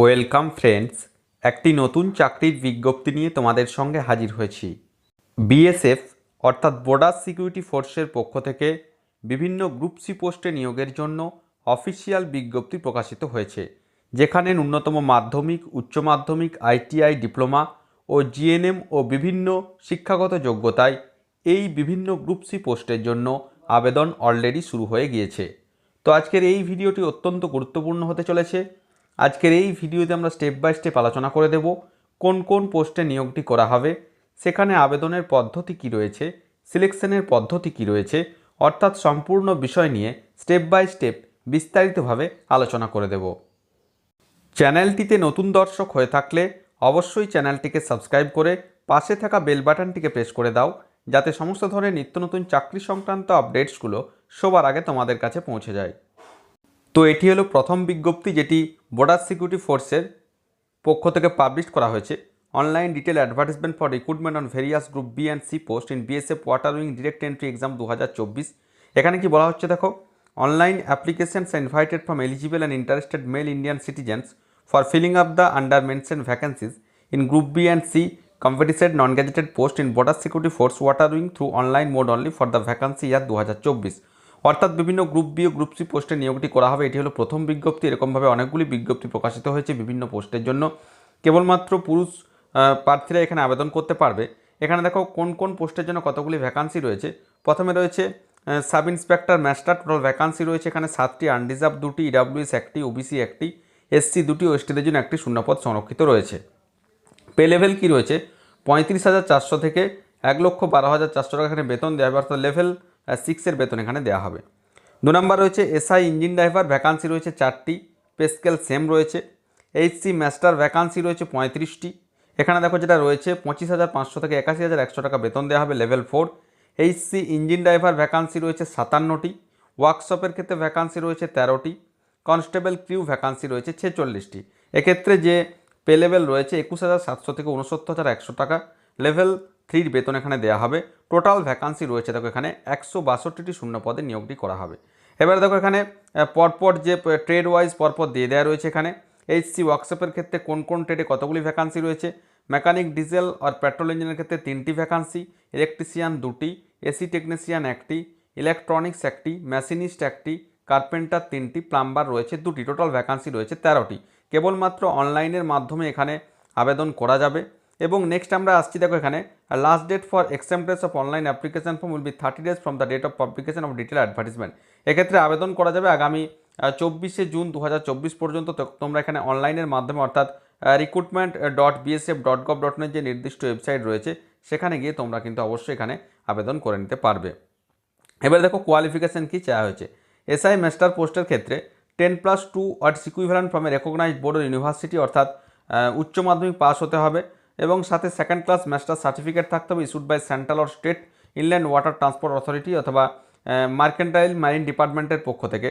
Welcome friends, একটি নতুন চাকরির বিজ্ঞপ্তি নিয়ে তোমাদের সঙ্গে হাজির হয়েছি। বিএসএফ অর্থাৎ বর্ডার সিকিউরিটি ফোর্সের পক্ষ থেকে বিভিন্ন গ্রুপ সি পোস্টে নিয়োগের জন্য অফিসিয়াল বিজ্ঞপ্তি প্রকাশিত হয়েছে, যেখানে ন্যূনতম মাধ্যমিক, উচ্চ মাধ্যমিক, আইটিআই, ডিপ্লোমা ও জিএনএম ও বিভিন্ন শিক্ষাগত যোগ্যতায় এই বিভিন্ন গ্রুপ সি পোস্টের জন্য আবেদন অলরেডি শুরু হয়ে গিয়েছে। তো আজকের এই ভিডিওটি অত্যন্ত গুরুত্বপূর্ণ হতে চলেছে। আজকের এই ভিডিওতে আমরা স্টেপ বাই স্টেপ আলোচনা করে দেব কোন কোন পোস্টে নিয়োগটি করা হবে, সেখানে আবেদনের পদ্ধতি কী রয়েছে, সিলেকশনের পদ্ধতি কী রয়েছে, অর্থাৎ সম্পূর্ণ বিষয় নিয়ে স্টেপ বাই স্টেপ বিস্তারিতভাবে আলোচনা করে দেব। চ্যানেলটিতে নতুন দর্শক হয়ে থাকলে অবশ্যই চ্যানেলটিকে সাবস্ক্রাইব করে পাশে থাকা বেল বাটনটিকে প্রেস করে দাও, যাতে সমস্ত ধরনের নিত্য নতুন চাকরি সংক্রান্ত আপডেটসগুলো সবার আগে তোমাদের কাছে পৌঁছে যায়। তো এটি হলো প্রথম বিজ্ঞপ্তি, যেটি বর্ডার সিকিউরিটি ফোর্সের পক্ষ থেকে পাবলিশ করা হয়েছে। Online detail advertisement for recruitment on various group B and C post in BSF water wing direct entry exam 2024। এখানে কি বলা হচ্ছে দেখো, online applications invited from eligible and interested male Indian citizens for filling up the under mention vacancies in group B and C combatised non gazetted post in Border Security Force water wing through online mode only for the vacancy year 2024। অর্থাৎ বিভিন্ন group B ও group C পোস্টে নিয়োগটি করা হবে। এটি হলো প্রথম বিজ্ঞপ্তি। এরকমভাবে অনেকগুলি বিজ্ঞপ্তি প্রকাশিত হয়েছে বিভিন্ন পোস্টের জন্য। কেবলমাত্র পুরুষ প্রার্থীরা এখানে আবেদন করতে পারবে। এখানে দেখো কোন কোন পোস্টের জন্য কতগুলি ভ্যাকান্সি রয়েছে। প্রথমে রয়েছে sub inspector master, total vacancy রয়েছে এখানে 7টি, আনরিজার্ভ 2টি, ইডাব্লিউএস 1টি, ওবিসি 1টি, এসসি 2টি ও এসটিদের জন্য 1টি শূন্যপদ সংরক্ষিত রয়েছে। পে লেভেল কী রয়েছে, 35,400 থেকে 1,12,400 টাকা এখানে বেতন দেওয়া হবে, অর্থাৎ লেভেল 6-এর বেতন এখানে দেওয়া হবে। 2 নম্বর রয়েছে এসআই ইঞ্জিন ড্রাইভার, ভ্যাকান্সি রয়েছে 4টি, পে স্কেল সেম রয়েছে। এইচসি মাস্টার ভ্যাকান্সি রয়েছে 35টি। এখানে দেখো যেটা রয়েছে 25,500 থেকে 81,100 টাকা বেতন দেওয়া হবে, level 4। HC engine driver vacancy রয়েছে 57টি, ওয়ার্কশপের ক্ষেত্রে ভ্যাকান্সি রয়েছে 13টি, কনস্টেবল ক্রিউ ভ্যাকান্সি রয়েছে 46টি। এক্ষেত্রে যে পে লেভেল রয়েছে 21,700 থেকে 69,100 টাকা, লেভেল 3-র বেতন এখানে দেওয়া হবে। টোটাল ভ্যাকান্সি রয়েছে দেখো এখানে 162টি শূন্য পদে নিয়োগটি করা হবে। এবার দেখো এখানে পরপর যে ট্রেড ওয়াইজ পরপর দিয়ে দেওয়া রয়েছে। এখানে এইচসি ওয়ার্কশপের ক্ষেত্রে কোন কোন ট্রেডে কতগুলি ভ্যাকান্সি রয়েছে, মেকানিক, ডিজেল আর পেট্রোল ইঞ্জিনের ক্ষেত্রে 3টি ভ্যাকান্সি, ইলেকট্রিশিয়ান 2টি, এসি টেকনিশিয়ান 1টি, ইলেকট্রনিক্স 1টি, মেশিনিস্ট 1টি, কার্পেন্টার 3টি, প্লাম্বার রয়েছে 2টি। টোটাল ভ্যাকান্সি রয়েছে 13টি। কেবলমাত্র অনলাইনের মাধ্যমে এখানে আবেদন করা যাবে। এবং নেক্সট আমরা আসছি দেখো এখানে last date for acceptance of online application form will be 30 days from the date of publication of detail advertisement. এক্ষেত্রে আবেদন করা যাবে আগামী 24শে জুন 2024 পর্যন্ত। তোমরা এখানে অনলাইনের মাধ্যমে অর্থাৎ recruitment.bsf.gov.in যে নির্দিষ্ট ওয়েবসাইট রয়েছে সেখানে গিয়ে তোমরা কিন্তু অবশ্যই এখানে আবেদন করে নিতে পারবে। এবারে দেখো কোয়ালিফিকেশান কী চাওয়া হয়েছে। এসআই মাস্টার পোস্টের ক্ষেত্রে 10+2 or equivalent from a recognised board university, অর্থাৎ উচ্চ মাধ্যমিক পাস হতে হবে এবং সাথে সেকেন্ড ক্লাস মাস্টার সার্টিফিকেট থাকতে হবে issued by central or state inland water transport authority অথবা মার্কেন্টাইল মারিন ডিপার্টমেন্টের পক্ষ থেকে।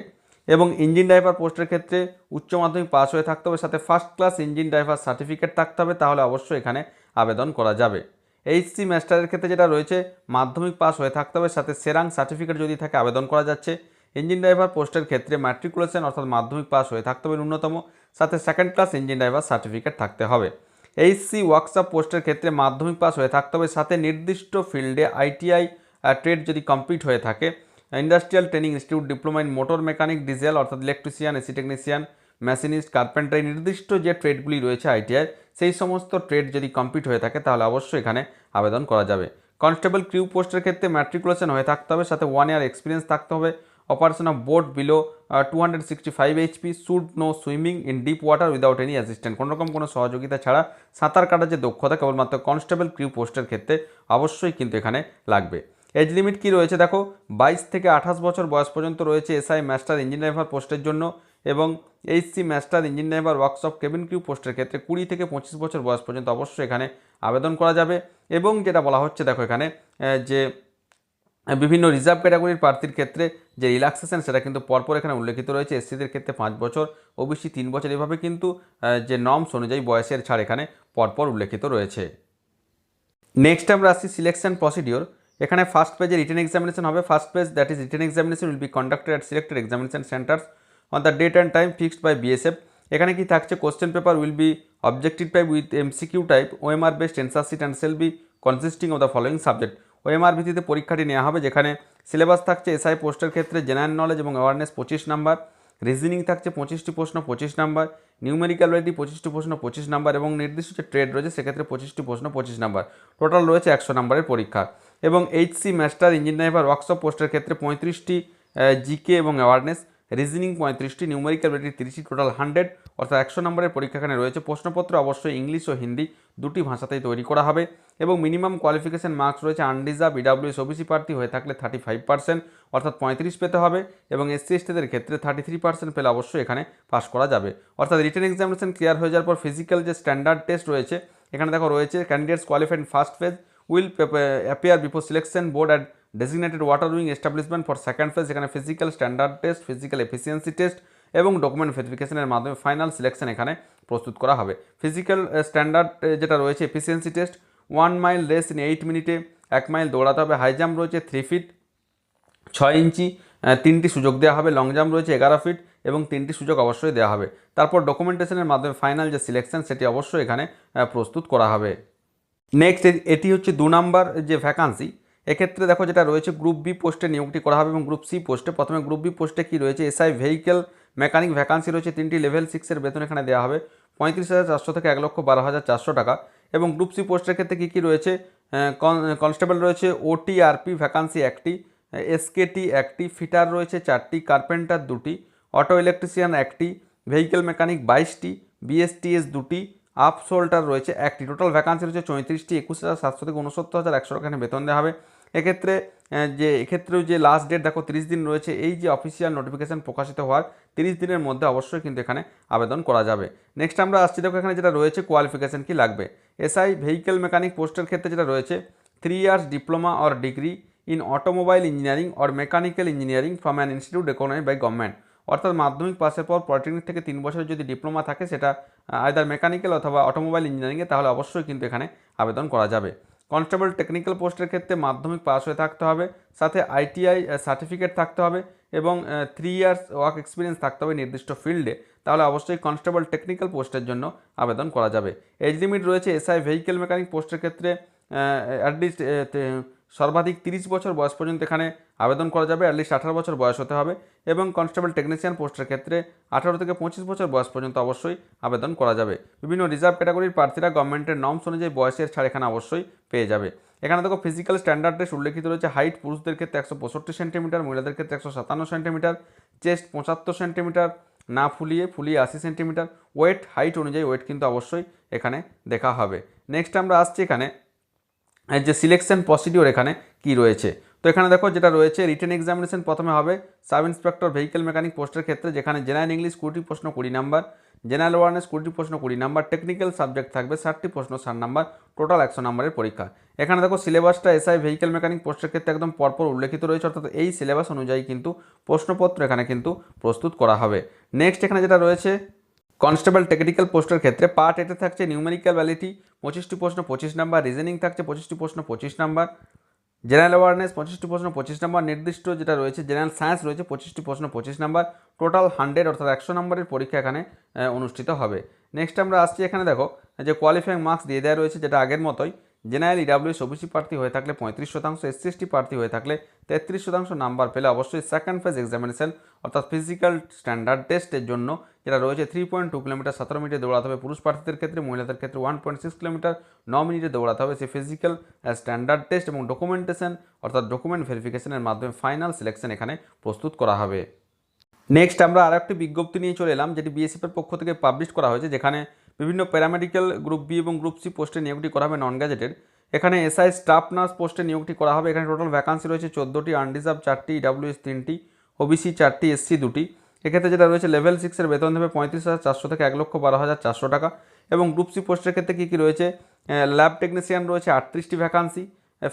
এবং ইঞ্জিন ড্রাইভার পোস্টের ক্ষেত্রে উচ্চ মাধ্যমিক পাস হয়ে থাকতে হবে, সাথে first class engine driver certificate থাকতে হবে, তাহলে অবশ্যই এখানে আবেদন করা যাবে। এইচসি মাস্টারের ক্ষেত্রে যেটা রয়েছে মাধ্যমিক পাস হয়ে থাকতে হবে, সাথে সেরাং সার্টিফিকেট যদি থাকে আবেদন করা যাচ্ছে। ইঞ্জিন ড্রাইভার পোস্টের ক্ষেত্রে ম্যাট্রিকুলেশন অর্থাৎ মাধ্যমিক পাস হয়ে থাকতে হবে ন্যূনতম, সাথে second class engine driver certificate থাকতে হবে। এইচসি ওয়ার্কশপ পোস্টের ক্ষেত্রে মাধ্যমিক পাস হয়ে থাকতে হবে, সাথে নির্দিষ্ট ফিল্ডে আইটিআই ট্রেড যদি কমপ্লিট হয়ে থাকে, industrial training institute diploma in motor mechanic, diesel অর্থাৎ electrician, AC technician, machinist, carpentry, নির্দিষ্ট যে ট্রেডগুলি রয়েছে আইটিআই সেই সমস্ত ট্রেড যদি কমপ্লিট হয়ে থাকে তাহলে অবশ্যই এখানে আবেদন করা যাবে। কনস্টেবল ক্রিউ পোস্টের ক্ষেত্রে ম্যাট্রিকুলেশন হয়ে থাকতে হবে, সাথে 1 year এক্সপিরিয়েন্স থাকতে হবে। Operation of boat below 265 HP, should know swimming in deep water without any assistant, কোনোরকম কোনো সহযোগিতা ছাড়া সাঁতার কাটার যে দক্ষতা কেবলমাত্র কনস্টেবল ক্রিউ পোস্টের ক্ষেত্রে অবশ্যই কিন্তু এখানে লাগবে। এজ লিমিট কী রয়েছে দেখো, 22 থেকে 28 বছর বয়স পর্যন্ত রয়েছে এসআই মাস্টার ইঞ্জিন ড্রাইভার পোস্টের জন্য, এবং HC master engine driver workshop cabin crew পোস্টের ক্ষেত্রে 20 থেকে 25 বছর বয়স পর্যন্ত অবশ্যই এখানে আবেদন করা যাবে। এবং যেটা বলা হচ্ছে দেখো এখানে যে বিভিন্ন রিজার্ভ ক্যাটাগরির প্রার্থীর ক্ষেত্রে যে রিল্যাক্সেশন সেটা কিন্তু পরপর এখানে উল্লেখিত রয়েছে। এসসিদের ক্ষেত্রে 5 বছর, ওবিসি 3 বছর, এভাবে কিন্তু যে নর্মস অনুযায়ী বয়সের ছাড় এখানে পরপর উল্লেখিত রয়েছে। নেক্সট আমরা আসছি সিলেকশন প্রসিডিওর। এখানে ফার্স্ট পেজে রিটেন এক্সামিনেশন হবে। First page that is written examination will be conducted at selected examination centres on the date and time fixed by BSF. এখানে কি থাকছে, question paper will be objective type with MCQ type, OMR based answer sheet and shall be consisting of the following subject. OMR ভিত্তিতে পরীক্ষাটি নেওয়া হবে, যেখানে syllabus থাকছে SI পোস্টের ক্ষেত্রে জেনারেল নলেজ এবং অ্যাওয়ারনেস 25 নাম্বার, রিজনিং থাকছে 25টি প্রশ্ন 25 নাম্বার, নিউমেরিক্যাল অ্যাবিলিটি 25টি প্রশ্ন 25 নাম্বার এবং নির্দিষ্ট যে ট্রেড রয়েছে সেক্ষেত্রে 25টি প্রশ্ন 25 নাম্বার, টোটাল রয়েছে 100 নাম্বারের পরীক্ষা। এবং এইচসি মাস্টার ইঞ্জিনিয়ার ওয়ার্কশপ পোস্টের ক্ষেত্রে 35টি জিকে এবং অ্যাওয়ারনেস, রিজনিং 35টি, নিউমেরিক্যাল অ্যাবিলিটি 30টি, টোটাল 100 অর্থাৎ 100 নম্বরের পরীক্ষা এখানে রয়েছে। প্রশ্নপত্র অবশ্যই ইংলিশ ও হিন্দি দুটি ভাষাতেই তৈরি করা হবে এবং মিনিমাম কোয়ালিফিকেশন মার্কস রয়েছে আনরিজার্ভ ইডাব্লিউএস ওবিসি প্রার্থী হয়ে থাকলে 35% অর্থাৎ 35 পেতে হবে এবং এসসি এসটিদের ক্ষেত্রে 33% পেলে অবশ্যই এখানে পাস করা যাবে। অর্থাৎ রিটেন এক্সামিনেশন ক্লিয়ার হয়ে যাওয়ার পর ফিজিক্যাল যে স্ট্যান্ডার্ড টেস্ট রয়েছে এখানে দেখো রয়েছে, candidates qualified first phase will appear before selection board at designated water wing establishment for second phase, এখানে physical standard test, physical efficiency test এবং ডকুমেন্ট ভেরিফিকেশনের মাধ্যমে ফাইনাল সিলেকশন এখানে প্রস্তুত করা হবে। ফিজিক্যাল স্ট্যান্ডার্ড যেটা রয়েছে efficiency test, 1 mile race in 8 মিনিটে 1 মাইল দৌড়াতে হবে, হাই জাম্প রয়েছে 3 ফিট 6 ইঞ্চি 3টি সুযোগ দেওয়া হবে, লং জাম্প রয়েছে 11 ফিট এবং 3টি সুযোগ অবশ্যই দেওয়া হবে। তারপর ডকুমেন্টেশনের মাধ্যমে ফাইনাল যে সিলেকশন সেটি অবশ্যই এখানে প্রস্তুত করা হবে। নেক্সট এটি হচ্ছে 2 নাম্বার যে ভ্যাকান্সি, এক্ষেত্রে দেখো যেটা রয়েছে গ্রুপ বি পোস্টে নিয়োগটি করা হবে এবং গ্রুপ সি পোস্টে। প্রথমে গ্রুপ বি পোস্টে কি রয়েছে, এসআই ভেহিকেল মেকানিক ভ্যাকান্সি রয়েছে 3টি, লেভেল 6-এর বেতন এখানে দেওয়া হবে 35,400 থেকে 1,12,400 টাকা। এবং গ্রুপ সি পোস্টের ক্ষেত্রে কী কী রয়েছে, কনস্টেবল রয়েছে, ওটিআরপি ভ্যাকান্সি 1টি, এসকেটি 1টি, ফিটার রয়েছে 4টি, কার্পেন্টার 2টি, অটো ইলেকট্রিশিয়ান 1টি, ভেহিকেল মেকানিক 22টি, বিএসটিএস 2টি, আপ শোল্ডার রয়েছে 1টি। টোটাল ভ্যাকান্সি রয়েছে 34টি, 21,700 থেকে 69,100 টাকা এখানে বেতন দেওয়া হবে। এক্ষেত্রেও যে লাস্ট ডেট দেখো 30 দিন রয়েছে, এই যে অফিসিয়াল নোটিফিকেশান প্রকাশিত হওয়ার 30 দিনের মধ্যে অবশ্যই কিন্তু এখানে আবেদন করা যাবে। নেক্সট আমরা আসছি, দেখো এখানে যেটা রয়েছে কোয়ালিফিকেশান কি লাগবে। এসআই ভেহিকেল মেকানিক পোস্টের ক্ষেত্রে যেটা রয়েছে 3 years diploma or degree in automobile engineering or mechanical engineering from an institute recognised by government, অর্থাৎ মাধ্যমিক পাসের পর পলিটেকনিক থেকে 3 বছরের যদি ডিপ্লোমা থাকে সেটা আইদার মেকানিক্যাল অথবা অটোমোবাইল ইঞ্জিনিয়ারিংয়ে, তাহলে অবশ্যই কিন্তু এখানে আবেদন করা যাবে। কনস্টেবল টেকনিক্যাল পোস্টের ক্ষেত্রে মাধ্যমিক পাস হয়ে থাকতে হবে, সাথে আইটিআই সার্টিফিকেট থাকতে হবে এবং 3 ইয়ার্স ওয়ার্ক এক্সপিরিয়েন্স থাকতে হবে নির্দিষ্ট ফিল্ডে, তাহলে অবশ্যই কনস্টেবল টেকনিক্যাল পোস্টের জন্য আবেদন করা যাবে। এজ লিমিট রয়েছে এসআই ভেহিকেল মেকানিক পোস্টের ক্ষেত্রে অ্যাটলিস্ট সর্বাধিক 30 বছর বয়স পর্যন্ত এখানে আবেদন করা যাবে, অ্যাটলিস্ট 18 বছর বয়স হতে হবে এবং কনস্টেবল টেকনিশিয়ান পোস্টের ক্ষেত্রে 18 থেকে 25 বছর বয়স পর্যন্ত অবশ্যই আবেদন করা যাবে। বিভিন্ন রিজার্ভ ক্যাটাগরির প্রার্থীরা গভর্নমেন্টের নর্মস অনুযায়ী বয়সের ছাড় এখানে অবশ্যই পেয়ে যাবে। এখানে দেখো ফিজিক্যাল স্ট্যান্ডার্ড টেস্ট উল্লেখিত রয়েছে, হাইট পুরুষদের ক্ষেত্রে 165 সেন্টিমিটার, মহিলাদের ক্ষেত্রে 157 সেন্টিমিটার, চেস্ট 75 সেন্টিমিটার, না ফুলিয়ে 80 সেন্টিমিটার, ওয়েট হাইট অনুযায়ী ওয়েট কিন্তু অবশ্যই এখানে দেখা হবে। নেক্সট আমরা আসছি এখানে যে সিলেকশন প্রসিডিওর এখানে কি রয়েছে। তো এখানে দেখো যেটা রয়েছে, রিটেন এক্সামিনেশন প্রথমে হবে সাব ইন্সপেক্টর ভেহিকেল মেকানিক পোস্টের ক্ষেত্রে, যেখানে জেনারেল ইংলিশ 20টি প্রশ্ন 20 নাম্বার, জেনারেল অ্যাওয়ারনেস 20টি প্রশ্ন 20 নাম্বার, টেকনিক্যাল সাবজেক্ট থাকবে 60টি প্রশ্ন 60 নাম্বার, টোটাল 100 নাম্বারের পরীক্ষা। এখানে দেখো সিলেবাসটা এসআই ভেহিকেল মেকানিক পোস্টের ক্ষেত্রে একদম পরপর উল্লেখিত রয়েছে, অর্থাৎ এই সিলেবাস অনুযায়ী কিন্তু প্রশ্নপত্র এখানে কিন্তু প্রস্তুত করা হবে। নেক্সট এখানে যেটা রয়েছে, কনস্টেবল টেকনিক্যাল পোস্টের ক্ষেত্রে পার্ট এতে থাকছে নিউমেরিক্যাল ভ্যালিডিটি 25টি প্রশ্ন 25 নাম্বার, রিজনিং থাকছে 25টি প্রশ্ন 25 নাম্বার, জেনারেল অ্যাওয়ারনেস 25টি প্রশ্ন 25 নাম্বার, নির্দিষ্ট যেটা রয়েছে জেনারেল সায়েন্স রয়েছে 25টি প্রশ্ন 25 নাম্বার, টোটাল 100 অর্থাৎ 100 নম্বরের পরীক্ষা এখানে অনুষ্ঠিত হবে। নেক্সট আমরা আসছি, এখানে দেখো যে কোয়ালিফাইং মার্কস দিয়ে দেওয়া রয়েছে, যেটা আগের মতোই। জেনারেল ইডাব্লিউএস ওবিসি প্রার্থী হয়ে থাকলে 35%, এসসি এসটি প্রার্থী হয়ে থাকলে 33% নাম্বার পেলে অবশ্যই সেকেন্ড ফেজ এক্সামিনেশন অর্থাৎ ফিজিক্যাল স্ট্যান্ডার্ড টেস্টের জন্য যেটা রয়েছে 3.2 কিলোমিটার 17 মিনিটে দৌড়াতে হবে পুরুষ প্রার্থীদের ক্ষেত্রে, মহিলাদের ক্ষেত্রে 1.6 কিলোমিটার 9 মিনিটে দৌড়াতে হবে। সেই ফিজিক্যাল স্ট্যান্ডার্ড টেস্ট এবং ডকুমেন্টেশন অর্থাৎ ডকুমেন্ট ভেরিফিকেশনের মাধ্যমে ফাইনাল সিলেকশন এখানে প্রস্তুত করা হবে। নেক্সট আমরা আর একটি বিজ্ঞপ্তি নিয়ে চলে এলাম, যেটি বিএসএফের পক্ষ থেকে পাবলিশ করা হয়েছে, যেখানে বিভিন্ন প্যারামেডিক্যাল গ্রুপ বি এবং গ্রুপ সি পোস্টে নিয়োগটি করা হবে নন গ্যাজেটেড। এখানে এসআই স্টাফ নার্স পোস্টে নিয়োগটি করা হবে। এখানে টোটাল ভ্যাকান্সি রয়েছে 14টি, আনরিজার্ভ 4টি, ইডাব্লিউএস 3টি, ওবিসি 4টি, এসসি 2টি। এক্ষেত্রে যেটা রয়েছে লেভেল 6-এর বেতন দেবে 35,400 থেকে 1,12,400 টাকা। এবং গ্রুপ সি পোস্টের ক্ষেত্রে কী কী রয়েছে, ল্যাব টেকনিশিয়ান রয়েছে 38টি ভ্যাকান্সি,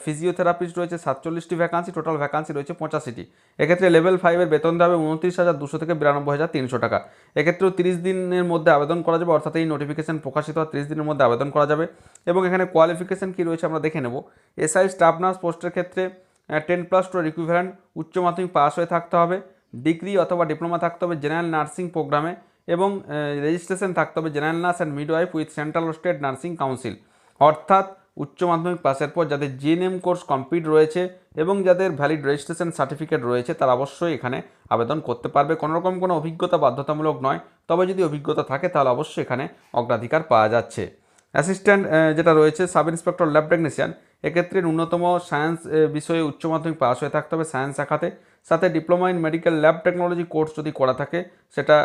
ফিজিওথেরাপিস্ট রয়েছে 47টি ভ্যাকান্সি, টোটাল ভ্যাকান্সি রয়েছে 85টি। এক্ষেত্রে লেভেল 5-এর বেতন দেওয়া হবে 29,200 থেকে 92,300 টাকা। এক্ষেত্রেও 30 দিনের মধ্যে আবেদন করা যাবে, অর্থাৎ এই নোটিফিকেশন প্রকাশিত হওয়ার 30 দিনের মধ্যে আবেদন করা যাবে। এবং এখানে কোয়ালিফিকেশন কী রয়েছে আমরা দেখে নেব। এসআই স্টাফ নার্স পোস্টের ক্ষেত্রে 10+2 ইকুইভ্যালেন্ট উচ্চ মাধ্যমিক পাস হয়ে থাকতে হবে, ডিগ্রি অথবা ডিপ্লোমা থাকতে হবে জেনারেল নার্সিং প্রোগ্রামে এবং রেজিস্ট্রেশন থাকতে হবে general nurse and midwife with central ও স্টেট নার্সিং কাউন্সিল, অর্থাৎ উচ্চ মাধ্যমিক পাসের পর যাদের জিএনএম কোর্স কমপ্লিট রয়েছে এবং যাদের ভ্যালিড রেজিস্ট্রেশন সার্টিফিকেট রয়েছে তারা অবশ্যই এখানে আবেদন করতে পারবে। কোনোরকম কোনো অভিজ্ঞতা বাধ্যতামূলক নয়, তবে যদি অভিজ্ঞতা থাকে তাহলে অবশ্যই এখানে অগ্রাধিকার পাওয়া যাচ্ছে। অ্যাসিস্ট্যান্ট যেটা রয়েছে সাব ইন্সপেক্টর ল্যাব টেকনিশিয়ান, এক্ষেত্রে ন্যূনতম সায়েন্স বিষয়ে উচ্চ মাধ্যমিক পাস হয়ে থাকতে হবে সায়েন্স শাখাতে, সাথে diploma in medical lab technology course যদি করা থাকে সেটা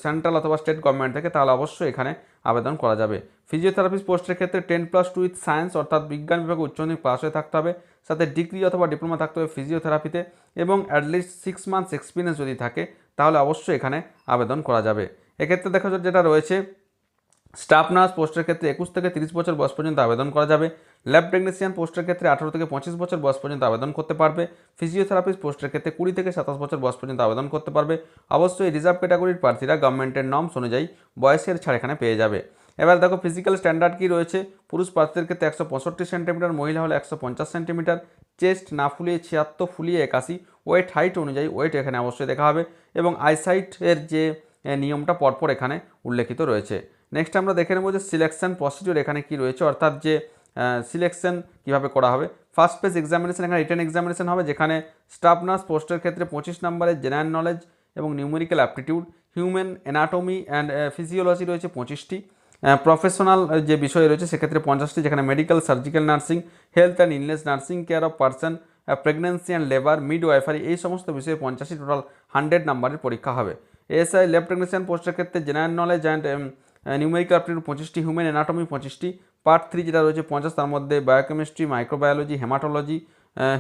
সেন্ট্রাল অথবা স্টেট গভর্নমেন্ট থেকে, তাহলে অবশ্যই এখানে আবেদন করা যাবে। ফিজিওথেরাপিস্ট পোস্টের ক্ষেত্রে 10+2 উইথ সায়েন্স অর্থাৎ বিজ্ঞান বিভাগে উচ্চ মাধ্যমিক পাস হয়ে থাকতে হবে, সাথে ডিগ্রি অথবা ডিপ্লোমা থাকতে হবে ফিজিওথেরাপিতে এবং অ্যাটলিস্ট 6 মান্থস এক্সপিরিয়েন্স যদি থাকে তাহলে অবশ্যই এখানে আবেদন করা যাবে। এক্ষেত্রে দেখা যাচ্ছে যেটা রয়েছে স্টাফ নার্স পোস্টের ক্ষেত্রে 21 থেকে 30 বছর বয়স পর্যন্ত আবেদন করা যাবে। ল্যাব টেকনিশিয়ান পোস্টের ক্ষেত্রে 18 থেকে 25 বছর বয়স পর্যন্ত আবেদন করতে পারবে। ফিজিওথেরাপিস্ট পোস্টের ক্ষেত্রে 20 থেকে 27 বছর বয়স পর্যন্ত আবেদন করতে পারবে। অবশ্যই রিজার্ভ ক্যাটাগরির প্রার্থীরা গভর্নমেন্টের নর্মস অনুযায়ী বয়সের ছাড় এখানে পেয়ে যাবে। এবার দেখো ফিজিক্যাল স্ট্যান্ডার্ড কী রয়েছে। পুরুষ প্রার্থীদের ক্ষেত্রে 165 সেন্টিমিটার, মহিলা হলে 150 সেন্টিমিটার, চেস্ট না ফুলিয়ে 76, ফুলিয়ে 81, ওয়েট হাইট অনুযায়ী ওয়েট এখানে অবশ্যই দেখা হবে এবং আইসাইটের যে নিয়মটা পরপর এখানে উল্লেখিত রয়েছে। নেক্সট আমরা দেখে নেব যে সিলেকশন প্রসিডিওর এখানে কি রয়েছে, অর্থাৎ যে সিলেকশন কীভাবে করা হবে। ফার্স্ট পেজ এক্সামিনেশন, এখানে রিটেন এক্সামিনেশন হবে, যেখানে স্টাফ নার্স পোস্টের ক্ষেত্রে 25 নম্বরের জেনারেল নলেজ এবং numerical aptitude, human anatomy and physiology রয়েছে 25টি, প্রফেশনাল যে বিষয় রয়েছে সেক্ষেত্রে 50টি, যেখানে medical, surgical nursing, health and illness nursing, care of person, pregnancy and labour, midwifery, এই সমস্ত বিষয়ে 85, টোটাল 100 নম্বরের পরীক্ষা হবে। এএসআই ল্যাব টেকনিশিয়ান পোস্টের ক্ষেত্রে general knowledge and numerical aptitude 25টি, হিউম্যান অ্যানাটমি 25টি, পার্ট 3 যেটা রয়েছে 50, তার মধ্যে biochemistry, microbiology, haematology,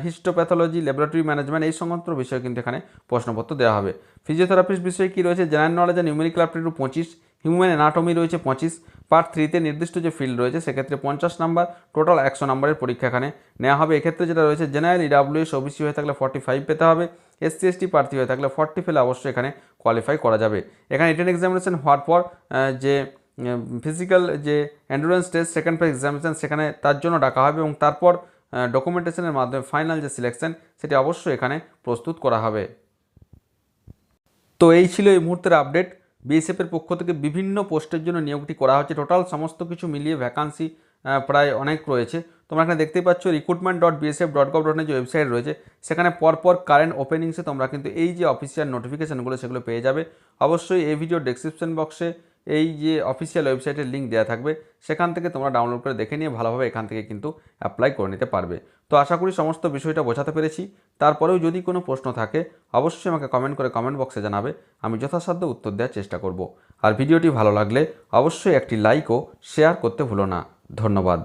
histopathology, laboratory management, এই সমস্ত বিষয় কিন্তু এখানে প্রশ্নপত্র দেওয়া হবে। ফিজিওথেরাপিস্ট বিষয়ে কী রয়েছে, general knowledge and numerical aptitude 25, human anatomy রয়েছে 25, পার্ট 3তে নির্দিষ্ট যে ফিল্ড রয়েছে সেক্ষেত্রে 50 নাম্বার, টোটাল 100 নম্বরের পরীক্ষা এখানে নেওয়া হবে। এক্ষেত্রে যেটা রয়েছে জেনারেল, ইডাব্লিউএস, ওবিসি হয়ে থাকলে 45 পেতে হবে, এসসি এসটি প্রার্থী হয়ে থাকলে 40 পেলে অবশ্যই এখানে কোয়ালিফাই করা যাবে। এখানে রিটেন এক্সামিনেশন হওয়ার পর যে ফিজিক্যাল যে endurance test second page examination সেখানে তার জন্য ডাকা হবে এবং তারপর ডকুমেন্টেশনের মাধ্যমে ফাইনাল যে সিলেকশন সেটি অবশ্যই এখানে প্রস্তুত করা হবে। তো এই ছিল এই মুহূর্তের আপডেট। বিএসএফের পক্ষ থেকে বিভিন্ন পোস্টের জন্য নিয়োগটি করা হচ্ছে, টোটাল সমস্ত কিছু মিলিয়ে ভ্যাকান্সি প্রায় অনেক রয়েছে। তোমরা এখানে দেখতেই পাচ্ছ recruitment.bsf.gov.in যে ওয়েবসাইট রয়েছে সেখানে পরপর কারেন্ট ওপেনিংসে তোমরা কিন্তু এই যে অফিসিয়াল নোটিফিকেশানগুলো সেগুলো পেয়ে যাবে। অবশ্যই এই ভিডিও ডেসক্রিপশন বক্সে এই যে অফিসিয়াল ওয়েবসাইটের লিঙ্ক দেওয়া থাকবে, সেখান থেকে তোমরা ডাউনলোড করে দেখে নিয়ে ভালোভাবে এখান থেকে কিন্তু অ্যাপ্লাই করে নিতে পারবে। তো আশা করি সমস্ত বিষয়টা বোঝাতে পেরেছি। তারপরেও যদি কোনো প্রশ্ন থাকে অবশ্যই আমাকে কমেন্ট করে কমেন্ট বক্সে জানাবে, আমি যথাসাধ্য উত্তর দেওয়ার চেষ্টা করব। আর ভিডিওটি ভালো লাগলে অবশ্যই একটি লাইক ও শেয়ার করতে ভুলো না। ধন্যবাদ।